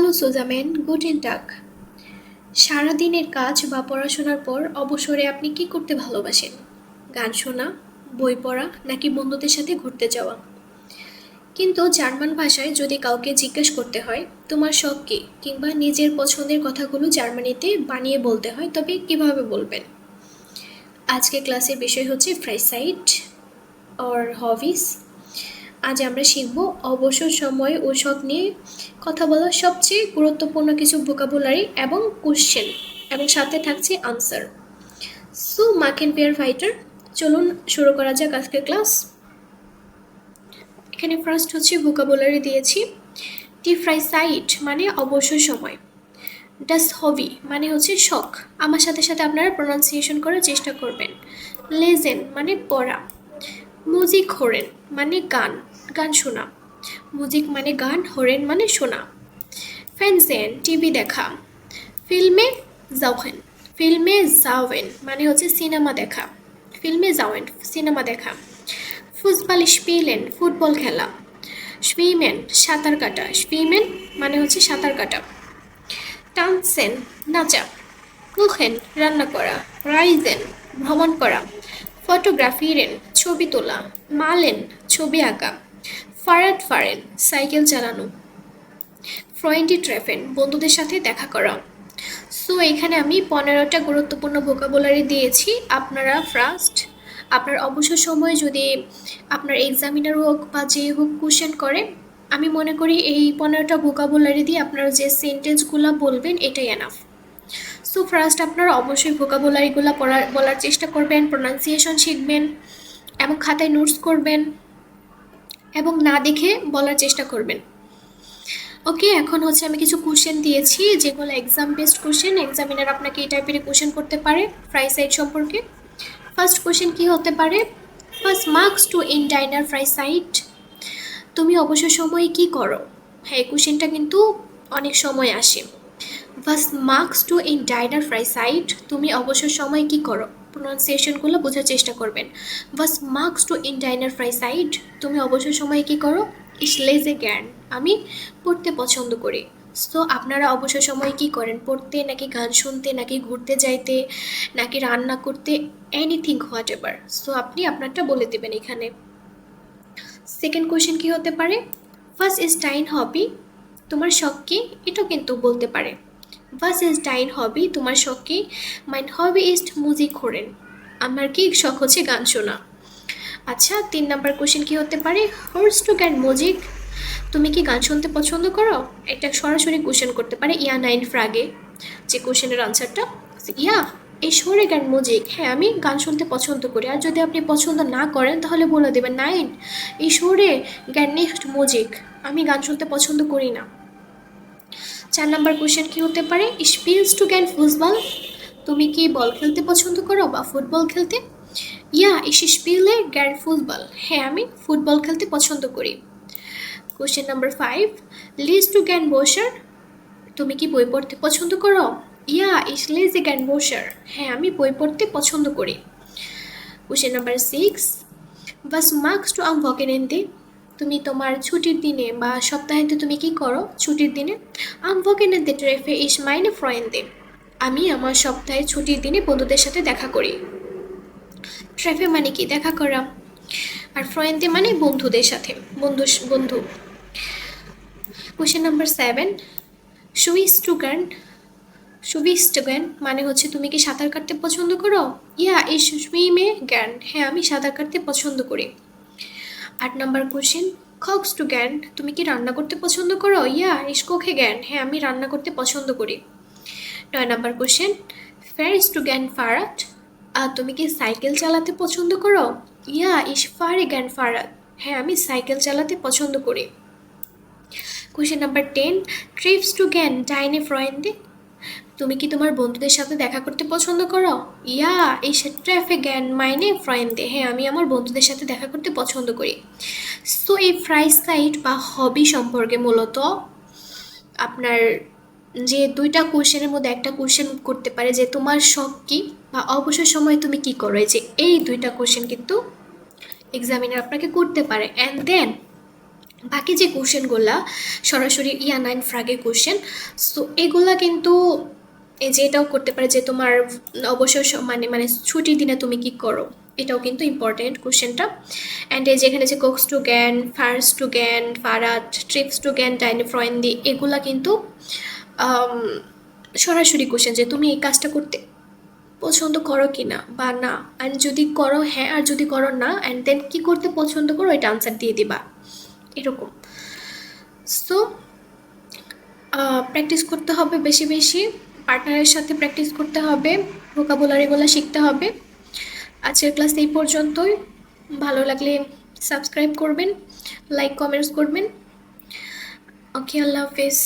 Hello সুজামেন, Guten টাগ। সারাদিনের কাজ বা পড়াশোনার পর অবসরে আপনি কি করতে ভালোবাসেন? গান শোনা, বই পড়া নাকি বন্ধুদের সাথে ঘুরতে যাওয়া? কিন্তু জার্মান ভাষায় যদি কাউকে জিজ্ঞেস করতে হয় তোমার শখ কী কিংবা নিজের পছন্দের কথাগুলো জার্মানিতে বানিয়ে বলতে হয়, তবে কিভাবে বলবেন? আজকে ক্লাসের বিষয় হচ্ছে ফ্রাইসাইট অর হবিস। আজ আমরা শিখব অবসর সময় ও শখ নিয়ে কথা বলার সবচেয়ে গুরুত্বপূর্ণ কিছু ভোকাবুলারি এবং কোশ্চেন, এবং সাথে থাকছে আনসার। সো মার্কেন পেয়ার ফাইটার, চলুন শুরু করা যাক আজকের ক্লাস। এখানে ফার্স্ট হচ্ছে ভোকাবুলারি দিয়েছি। টি ফ্রাইসাইট মানে অবসর সময়। ডাস হবি মানে হচ্ছে শখ। আমার সাথে সাথে আপনারা প্রনাউন্সিয়েশন করার চেষ্টা করবেন। লেজেন মানে পড়া। মুজিক হোরেন মানে গান, গান শোনা। মুজিক মানে গান, হোরেন মানে শোনা। ফ্যানসেন টিভি দেখা। ফিল্মে যাওয়েন, ফিল্মে যাওয়েন মানে হচ্ছে সিনেমা দেখা। ফিল্মে যাওয়েন সিনেমা দেখা। ফুটবল স্পিলেন ফুটবল খেলা। সুইমেন সাঁতার কাটা, সুইমেন মানে হচ্ছে সাঁতার কাটা। টানসেন নাচা। কুখেন রান্না করা। রাইজেন ভ্রমণ করা। ফটোগ্রাফিরেন ছবি তোলা। মালেন ছবি আঁকা। ফারাদ ফারেন সাইকেল চালানো। ফ্রেন্ডি ট্রেফেন বন্ধুদের সাথে দেখা করা। সো এখানে আমি 15টা গুরুত্বপূর্ণ ভোকাবুলারি দিয়েছি। আপনারা ফার্স্ট আপনার অবসর সময়ে যদি আপনার এক্সামিনার হোক বা যে হোক কোশ্চেন করে, আমি মনে করি এই 15টা ভোকাবুলারি দিয়ে আপনারা যে সেন্টেন্সগুলো বলবেন এটাই এনাফ। সো ফার্স্ট আপনারা অবশ্যই ভোকাবুলারিগুলো বলার চেষ্টা করবেন, প্রোনাউন্সিয়েশন শিখবেন এবং খাতায় নোটস করবেন এবং না দেখে বলার চেষ্টা করবেন। ওকে, এখন হচ্ছে আমি কিছু কোশ্চেন দিয়েছি যেগুলো এক্সাম বেসড কোশ্চেন। এক্সামিনার আপনাকে এই টাইপের কোশ্চেন করতে পারে ফ্রাইসাইট সম্পর্কে। ফার্স্ট কোশ্চেন কি হতে পারে? ফার্স্ট মার্কস টু ইন ডাইনার ফ্রাইসাইট। তুমি অবসর সময়ে কি করো? হ্যাঁ, এই কোশ্চেনটা কিন্তু অনেক সময় আসে। ফার্স্ট মার্কস টু ইন ডাইনার ফ্রাইসাইট, তুমি অবসর সময় কি করো? প্রোনাউন্সিয়েশনগুলো বোঝার চেষ্টা করবেন। ফার্স্ট মার্কস টু ইন ডাইনার ফ্রাইসাইট, তুমি অবসর সময়ে কি করো? ইস লেজে জ্ঞান, আমি পড়তে পছন্দ করি। সো আপনারা অবসর সময়ে কি করেন? পড়তে নাকি গান শুনতে নাকি ঘুরতে যাইতে নাকি রান্না করতে, এনিথিং হোয়াট এভার। সো আপনি আপনারটা বলে দেবেন এখানে। সেকেন্ড কোয়েশ্চেন কি হতে পারে? ফার্স্ট ইজ ডাইন হবি, তোমার শখ কি? এটাও কিন্তু বলতে পারে। ফার্স্ট ইজ ডাইন হবি, তোমার শখ কি? মাইন হবি ইজ মুজিক হোরেন, আমার কি শখ হচ্ছে গান শোনা। আচ্ছা, 3 নাম্বার কোশ্চেন কি হতে পারে? হোর্স টু গ্যান মিউজিক, তুমি কি গান শুনতে পছন্দ করো? এটা সরাসরি কোশ্চেন করতে পারে ইয়া নাইন ফ্রাগে, যে কোশ্চেনের আনসারটা ইয়া এই শহরে গান মিউজিক, হ্যাঁ আমি গান শুনতে পছন্দ করি। আর যদি আপনি পছন্দ না করেন তাহলে বলে দেবেন নাইন এই শহরে গান নেক্সট মিউজিক, আমি গান শুনতে পছন্দ করি না। 4 নাম্বার কোশ্চেন কি হতে পারে? স্পিলস টু গ্যান ফুটবল, তুমি কি বল খেলতে পছন্দ করো বা ফুটবল খেলতে? ইয়া ich spiele gern ফুটবল, হ্যাঁ আমি ফুটবল খেলতে পছন্দ করি। কোশ্চেন নাম্বার 5, লিস্ট টু গ্যান বসার, তুমি কি বই পড়তে পছন্দ করো? ইয়া ich lese gern বসার, হ্যাঁ আমি বই পড়তে পছন্দ করি। Question number 6, was magst du am Wochenende, তুমি তোমার ছুটির দিনে বা সপ্তাহেতে তুমি কি করো ছুটির দিনে? am Wochenende treffe ich meine Freunde, আমি আমার সপ্তাহে ছুটির দিনে বন্ধুদের সাথে দেখা করি। ট্রেফে মানে কি? দেখা করা। আর ফ্রেন্ডে মানে বন্ধুদের সাথে, বন্ধু। কোশ্চেন নাম্বার 7, সুইস্টুগান, সুইস্টুগান মানে হচ্ছে তুমি কি সাঁতার কাটতে পছন্দ করো? ইয়া এই সুইমে জ্ঞান, হ্যাঁ আমি সাঁতার কাটতে পছন্দ করি। 8 নাম্বার কোশ্চেন, খক্স টু জ্ঞান, তুমি কি রান্না করতে পছন্দ করো? ইয়া ইস কোখে জ্ঞান, হ্যাঁ আমি রান্না করতে পছন্দ করি। 9 নাম্বার কোশ্চেন, ফেরিস টু জ্ঞান ফারাট, আর তুমি কি সাইকেল চালাতে পছন্দ করো? ইয়া ইস ফারে জ্ঞান ফারাত, হ্যাঁ আমি সাইকেল চালাতে পছন্দ করি। কোশ্চেন নাম্বার 10, ট্রিপস টু জ্ঞান ডাইনে ফ্রেন্ডে, তুমি কি তোমার বন্ধুদের সাথে দেখা করতে পছন্দ করো? ইয়া ইস ট্রেফে জ্ঞান মাইনে ফ্রেন্ডে, হ্যাঁ আমি আমার বন্ধুদের সাথে দেখা করতে পছন্দ করি। সো এই ফ্রাইসাইট বা হবি সম্পর্কে মূলত আপনার যে 2টা কোশ্চেনের মধ্যে একটা কোশ্চেন করতে পারে যে তোমার শখ কী বা অবসর সময় তুমি কি করো, এই 2টা কোশ্চেন কিন্তু এক্সামিনার আপনাকে করতে পারে। অ্যান্ড দেন বাকি যে কোশ্চেনগুলা সরাসরি ইয়া নাইন ফ্রাগের কোশ্চেন, সো এগুলা কিন্তু এই যে এটাও করতে পারে যে তোমার অবসর মানে মানে ছুটির দিনে তুমি কি করো, এটাও কিন্তু ইম্পর্টেন্ট কোশ্চেনটা। অ্যান্ড এই যেখানে যে কোক্স টু জ্ঞান, ফার্স্ট টু জ্ঞান, ফারাত, ট্রিপস টু জ্ঞান, ডাইনে ফ্রয়েন্দি, এগুলা কিন্তু আম, সরাসরি কোশ্চেন যে তুমি এই কাজটা করতে পছন্দ করো কি না বা না, অ্যান্ড যদি করো হ্যাঁ, আর যদি করো না, অ্যান্ড দেন কী করতে পছন্দ করো এটা আনসার দিয়ে দিবা, এরকম। সো প্র্যাকটিস করতে হবে বেশি বেশি, পার্টনারের সাথে প্র্যাকটিস করতে হবে, ভোকাবুলারিগুলো শিখতে হবে। আজকের ক্লাস এই পর্যন্তই। ভালো লাগলে সাবস্ক্রাইব করবেন, লাইক কমেন্টস করবেন। ওকে, আল্লাহ হাফেজ।